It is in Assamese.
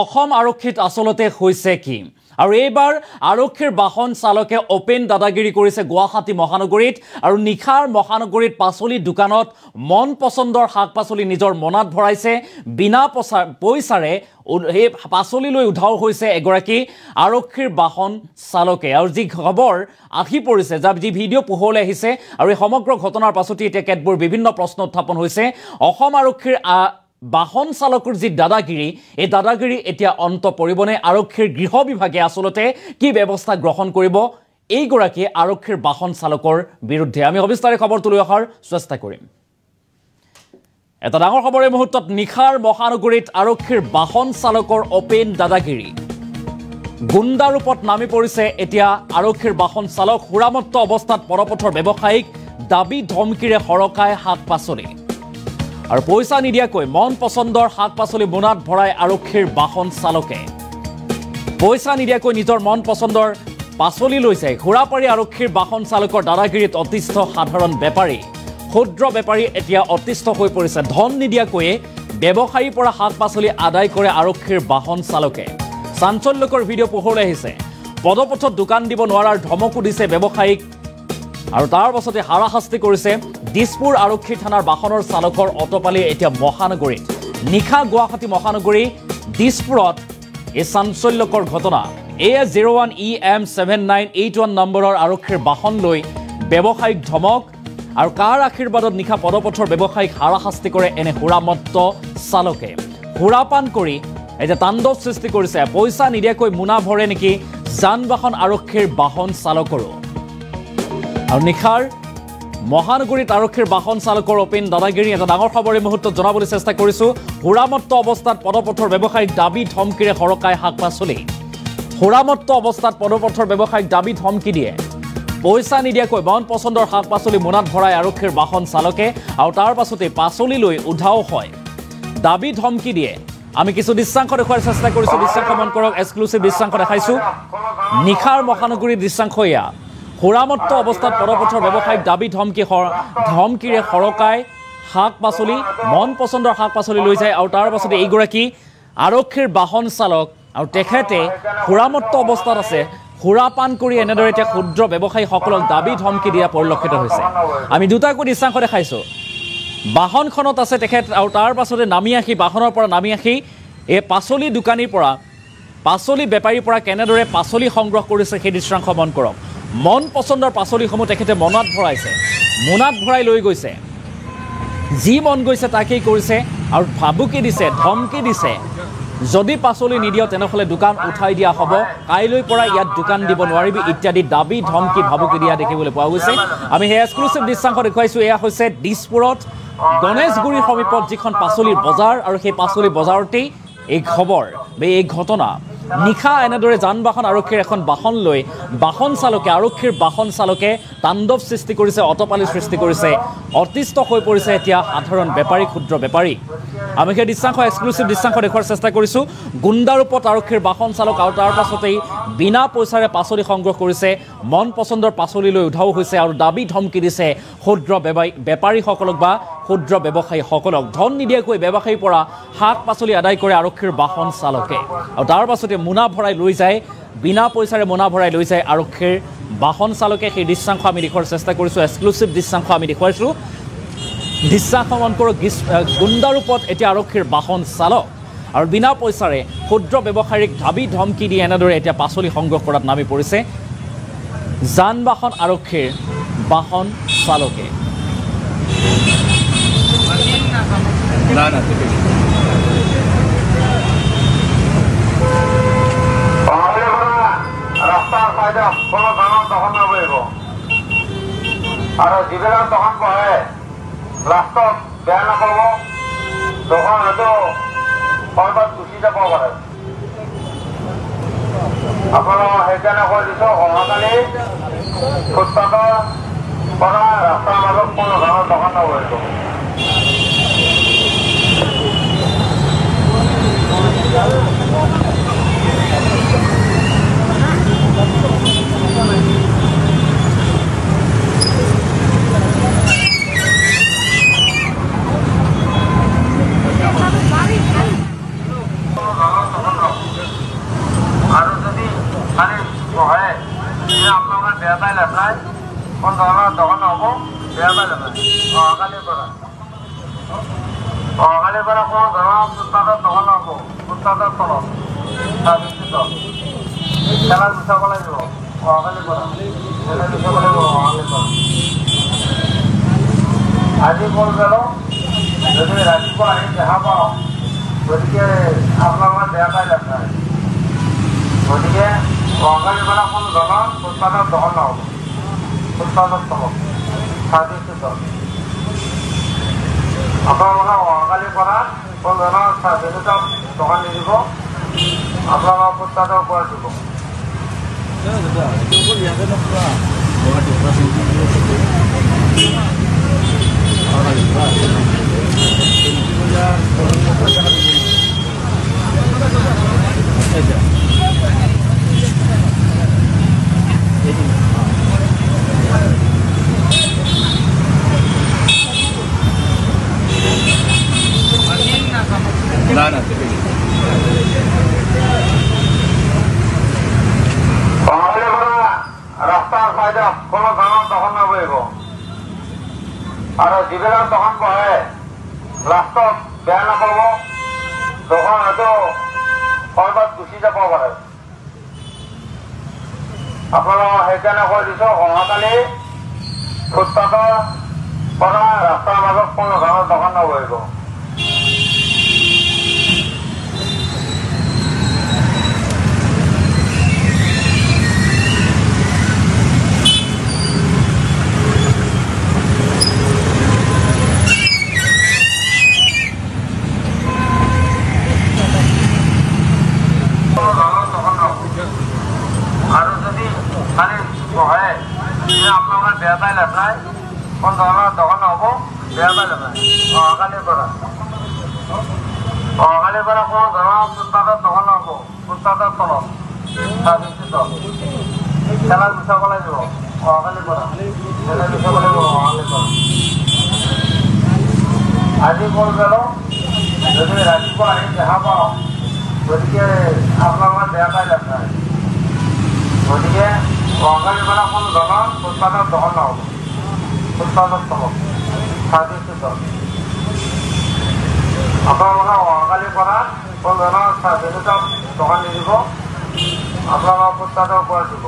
অসম আৰক্ষীত আসলতে হৈছে কি আৰু এইবাৰ আৰক্ষীৰ বাহন চালকে ওপেন দাদাগিৰি কৰিছে গুৱাহাটী মহানগৰীত আৰু নিখাৰ মহানগৰীত পাচলি দোকানত মন পছন্দৰ শাক-পাচলি নিজৰ মনাত ভৰাইছে বিনা পইচাৰে এই পাচলি লৈ উধাও হৈছে এগৰাকী আৰক্ষীৰ বাহন চালকে আৰু যি খবৰ আহি পৰিছে যি ভিডিঅ' পোহৰলৈ আহিছে আৰু এই সমগ্ৰ ঘটনাৰ পাছতে এতিয়া কেতবোৰ বিভিন্ন প্ৰশ্ন উত্থাপন হৈছে অসম আৰক্ষীৰ বাহন চালকৰ যি দাদাগিৰি এই দাদাগিৰি এতিয়া অন্ত পৰিবনে আৰক্ষীৰ গৃহ বিভাগে আসলতে কি ব্যৱস্থা গ্ৰহণ কৰিব এইগৰাকী আৰক্ষীৰ বাহন চালকৰ বিৰুদ্ধে আমি অবিস্তাৰে খবৰটো লৈ অহাৰ চেষ্টা কৰিম এটা ডাঙৰ খবৰ এই মুহূৰ্তত নিখাৰ মহানগৰীত আৰক্ষীৰ বাহন চালকৰ ওপেন দাদাগিৰি গুণ্ডা ৰূপত নামি পৰিছে এতিয়া আৰক্ষীৰ বাহন চালক হুৰামত্ত অৱস্থাত পৰপথৰ ব্যৱসায়িক দাবী ধমকিৰে হৰকায় শাক-পাচলি আৰু পইচা নিদিয়াকৈ মন পছন্দৰ শাক-পাচলি মোনাত ভৰাই আৰক্ষীৰ বাহন চালকে পইচা নিদিয়াকৈ নিজৰ মন পছন্দৰ পাচলি লৈছে ঘোৰাপাৰী আৰক্ষীৰ বাহন চালকৰ দাদাগিৰিত অতিষ্ঠ সাধাৰণ বেপাৰী ক্ষুদ্ৰ বেপাৰী এতিয়া অতিষ্ঠ হৈ পৰিছে ধন নিদিয়াকৈ ব্যৱসায়ীৰ পৰা শাক-পাচলি আদায় কৰে আৰক্ষীৰ বাহন চালকে চাঞ্চল্যকৰ ভিডিঅ' পোহৰলৈ আহিছে পদপথত দোকান দিব নোৱাৰাৰ ধমকো দিছে ব্যৱসায়ীক আৰু তাৰ পাছতে হাৰাশাস্তি কৰিছে দিছপুৰ আৰক্ষী থানাৰ বাহনৰ চালকৰ অটপালি এতিয়া মহানগৰীত নিখা গুৱাহাটী মহানগৰী দিছপুৰত এই চাঞ্চল্যকৰ ঘটনা AS01 EM7981 নম্বৰৰ আৰক্ষীৰ বাহন লৈ ব্যৱসায়িক ধমক আৰু কাৰ আশীৰ্বাদত নিখা পদপথৰ ব্যৱসায়িক হাৰাশাস্তি কৰে এনে হুৰামত্ত চালকে হুৰাপান কৰি এতিয়া তাণ্ডৱ সৃষ্টি কৰিছে পইচা নিদিয়াকৈ মোনা ভৰে নেকি যান বাহন আৰক্ষীৰ বাহন চালকৰো আৰু নিখাৰ মহানগৰীত আৰক্ষীৰ বাহন চালকৰ ওপেন দাদাগিৰি এটা ডাঙৰ খবৰ এই মুহূৰ্তত জনাবলৈ চেষ্টা কৰিছোঁ হুৰামত্ত অৱস্থাত পদপথৰ ব্যৱসায়িক দাবী ধমকিৰে হৰকায় শাক-পাচলি হুৰামত্ত অৱস্থাত পদপথৰ ব্যৱসায়িক দাবী ধমকি দিয়ে পইচা নিদিয়াকৈ মন পছন্দৰ শাক-পাচলি মোনাত ভৰাই আৰক্ষীৰ বাহন চালকে আৰু তাৰ পাছতে পাচলি লৈ উধাও হয় দাবী ধমকি দিয়ে আমি কিছু দৃশ্যাংশ দেখুৱাৰ চেষ্টা কৰিছোঁ দৃশ্যাংশ মন কৰক এক্সক্লুচিভ দৃশ্যাংশ দেখাইছোঁ নিখাৰ মহানগৰীৰ দৃশ্যাংশ এয়া হুৰামত্ত অৱস্থাত পদপথৰ ব্যৱসায়িক দাবী ধমকিৰে হৰকায় শাক-পাচলি মন পছন্দৰ শাক-পাচলি লৈ যায় আৰু তাৰ পাছতে এইগৰাকী আৰক্ষীৰ বাহন চালক আৰু তেখেতে হুৰামত্ত অৱস্থাত আছে হুৰাপান কৰি এনেদৰে এতিয়া ক্ষুদ্ৰ ব্যৱসায়ীসকলক দাবী ধমকি দিয়া পৰিলক্ষিত হৈছে আমি দুটাকৈ দৃশ্যাংশ দেখাইছোঁ বাহনখনত আছে তেখেত আৰু তাৰ পাছতে নামি আহি বাহনৰ পৰা নামি আহি এই পাচলি দোকানীৰ পৰা পাচলি বেপাৰীৰ পৰা কেনেদৰে পাচলি সংগ্ৰহ কৰিছে সেই দৃশ্যাংশ মন কৰক মন পছন্দৰ পাচলিসমূহ তেখেতে মনাত ভৰাইছে মোনাত ভৰাই লৈ গৈছে যি মন গৈছে তাকেই কৰিছে আৰু ভাবুকি দিছে ধমকি দিছে যদি পাচলি নিদিয় তেনেহ'লে দোকান উঠাই দিয়া হ'ব কাইলৈ পৰা ইয়াত দোকান দিব নোৱাৰিবি ইত্যাদি দাবী ধমকি ভাবুকি দিয়া দেখিবলৈ পোৱা গৈছে আমি সেই এক্সক্লুচিভ দৃশ্যাংশ দেখুৱাইছোঁ এয়া হৈছে দিছপুৰত গণেশগুৰিৰ সমীপত যিখন পাচলিৰ বজাৰ আৰু সেই পাচলি বজাৰতেই এই খবৰ এই ঘটনা নিখা এনেদৰে যান বাহন আৰক্ষীৰ এখন বাহন লৈ বাহন চালকে আৰক্ষীৰ বাহন চালকে তাণ্ডৱ সৃষ্টি কৰিছে অটপালি সৃষ্টি কৰিছে অতিষ্ঠ হৈ পৰিছে এতিয়া সাধাৰণ বেপাৰী ক্ষুদ্ৰ বেপাৰী আমি সেই দৃশ্যাংশ এক্সক্লুচিভ দৃশ্যাংশ দেখুৱাৰ চেষ্টা কৰিছোঁ গুণ্ডা ৰূপত আৰক্ষীৰ বাহন চালক আৰু তাৰ পাছতেই বিনা পইচাৰে পাচলি সংগ্ৰহ কৰিছে মন পছন্দৰ পাচলি লৈ উধাও হৈছে আৰু দাবী ধমকি দিছে ক্ষুদ্ৰ বেপাৰীসকলক বা ক্ষুদ্ৰ ব্যৱসায়ীসকলক ধন নিদিয়াকৈ ব্যৱসায়ীৰ পৰা শাক-পাচলি আদায় কৰে আৰক্ষীৰ বাহন চালকে আৰু তাৰ পাছতে মোনা ভৰাই লৈ যায় বিনা পইচাৰে মোনা ভৰাই লৈ যায় আৰক্ষীৰ বাহন চালকে সেই দৃশ্যাংশ আমি দেখুৱাৰ চেষ্টা কৰিছোঁ এক্সক্লুচিভ দৃশ্যাংশ আমি দেখুৱাইছোঁ দৃশ্যাংশ মন কৰক গুণ্ডা ৰূপত এতিয়া আৰক্ষীৰ বাহন চালক আৰু বিনা পইচাৰে ক্ষুদ্ৰ ব্যৱসায়ীক দাবী ধমকি দি এনেদৰে এতিয়া পাচলি সংগ্ৰহ কৰাত নামি পৰিছে যান বাহন আৰক্ষীৰ বাহন চালকে আৰু যিবিলাক দোকান বহে লাষ্টত বেয়া নাপাব দোকান হয়তো কৰবাত গুচি যাব পাৰে আপোনালোক সেইকাৰণে কৈ দিছোঁ অহাকালি ফুটপাথৰ পৰা ৰাস্তাৰ মাজত কোনো ধৰণৰ দোকান নবহিব বেয়া পাই লাভ নাই কোন ধৰণৰ দোকান হ'ব বেয়া পাই লাভ নাই অহাকালিৰ পৰা কোন ধৰণৰ ফুটপাথৰ দোকান হ'ব ফুটপাথৰ তলত তাৰপিছত খেলাৰ গুচাব লাগিব অহাকালিৰ পৰা খেলাৰ গুচাব লাগিব অহাকালিৰ পৰা আজি কোন গেল যদি ৰাতিপুৱা আহি দেখা পাওঁ গতিকে আপোনালোকে বেয়া পাই লাভ নাই গতিকে অহাকালিৰ পৰা কোন ধৰণৰ ফুটপাথৰ দোকান নহ'ব ফুটপাথৰ তলত তাৰপিছত আপোনালোকে অহাকালিৰ পৰা কোন ধৰণৰ চাৰ্ভিচৰ দোকান নিদিব আপোনালোকৰ ফুটপাথৰ ওপৰত দিব ৰাস্তাৰ চাইডত কোনো ধৰণৰ দোকান নবহিব আৰু যিবিলাক দোকান বহে লাষ্টত বেয়া নাপাব দোকান হয়তো কৰবাত গুচি যাব পাৰে আপোনালোকক সেইকাৰণে কৈ দিছোঁ অহাকালি ফুটপাথৰ পৰা ৰাস্তাৰ মাজত কোনো ধৰণৰ দোকান নবহিব আৰু যদি খালি বহে আপোনালোকে বেয়া পাই লাভ নাই কোন ধৰণৰ দোকান হ'ব বেয়া পাই লাভ নাই অহাকালিৰ পৰা কোনো ধৰণৰ ফুটপাথৰ দোকান হ'ব ফুটপাথৰ তলত তাৰপিছত খেলাৰ গুচাব লাগিব অহাকালিৰ পৰা খেলাৰ গুচাব লাগিব অহাকালিৰ পৰা আজি কোন গেল যদি ৰাতিপুৱা আহি দেখা পাওঁ গতিকে আপোনালোকে বেয়া পাই লাভ নাই গতিকে অহাকালিৰ পৰা কোন ধৰণৰ ফুটপাথৰ দোকান নহ'ব ফুটপাথৰ তলত তাৰপিছত আপোনালোকে অহাকালিৰ পৰা কোন ধৰণৰ চাৰ্ভিচৰ দোকান নিদিব আপোনালোকৰ ফুটপাথৰ ওপৰত দিব